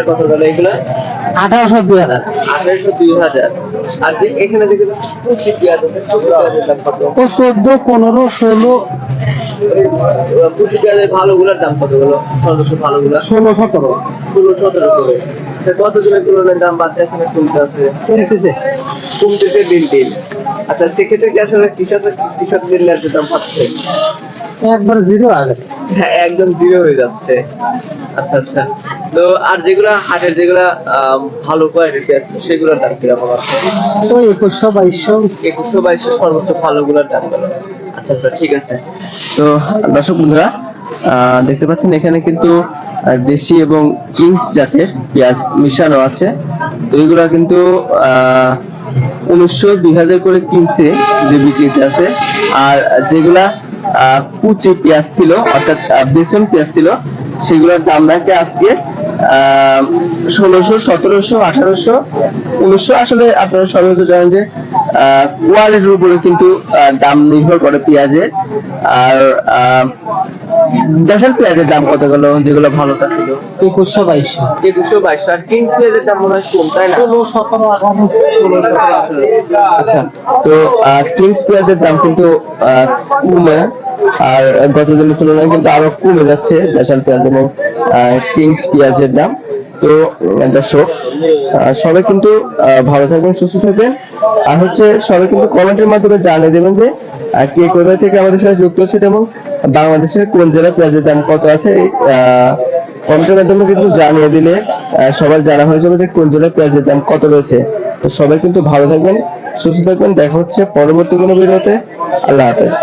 কত গেল এগুলো? 1800 2000। 1800 2000। আর যে এখানে দেখে কুচি পেঁয়াজ আছে, কুচি পেঁয়াজের দাম কত? ও 14 15 16। কুচি পেঁয়াজের ভালোগুলোর দাম কত গেল? সর্বোচ্চ ভালোগুলো 16 17 16 17 করে। কত দিনের তুলনায় দাম বাড়তে আছে না কমতে আছে? কমতেছে দিন দিন। আচ্ছা, সেক্ষেত্রে কি আসলে কৃষকদের ন্যায্য দাম পাচ্ছে? একবার জিরো আগে। হ্যাঁ, একদম জিরো হয়ে যাচ্ছে। আচ্ছা আচ্ছা। তো আর যেগুলা হাটের যেগুলা ভালো কোয়ালিটি আছে সেগুলোর দাম কিরকম আছে? ওই 2100 2200। 2100 2200 সর্বোচ্চ ভালোগুলোর দাম গেল। আচ্ছা আচ্ছা, ঠিক আছে। তো দর্শক বন্ধুরা, দেখতে পাচ্ছেন এখানে কিন্তু দেশি এবং কিংস জাতের পেঁয়াজ মিশানো আছে। তো এগুলা কিন্তু 1900 2000 করে কিনছে যে বিক্রিতে আছে। আর যেগুলা কুচি পেঁয়াজ ছিল, অর্থাৎ বেসন পেঁয়াজ ছিল, সেগুলোর দাম রাখে আজকে 1600 1700 1800 1900। আসলে আপনারা সবাই তো জানেন যে কোয়ালিটির উপরে কিন্তু দাম নির্ভর করে পেঁয়াজের। আর দেশাল পেঁয়াজের দাম কত গেল যেগুলো ভালোটা ছিল? 2100 2200। 2100 2200। আর কিংস পেঁয়াজের দাম মনে হয় কম, তাই না? 16 17 18। আচ্ছা, তো কিংস পেঁয়াজের দাম কিন্তু কমে, আর গত দিনের তুলনায় কিন্তু আরো কমে যাচ্ছে দেশাল পেঁয়াজ এবং কিংস পেঁয়াজের দাম। তো দর্শক, সবাই কিন্তু ভালো থাকবেন, সুস্থ থাকবেন। আর সবাই কিন্তু কমেন্টের মাধ্যমে জানিয়ে দেবেন যে কে কোথা থেকে আমাদের সাথে যুক্ত হচ্ছে এবং বাংলাদেশের কোন জেলায় পেঁয়াজের দাম কত আছে। কমেন্টের মাধ্যমে কিন্তু জানিয়ে দিলে সবার জানা হয়ে যাবে যে কোন জেলায় পেঁয়াজের দাম কত রয়েছে। তো সবাই কিন্তু ভালো থাকবেন, সুস্থ থাকবেন। দেখা হচ্ছে পরবর্তী কোনো ভিডিওতে। আল্লাহ হাফেজ।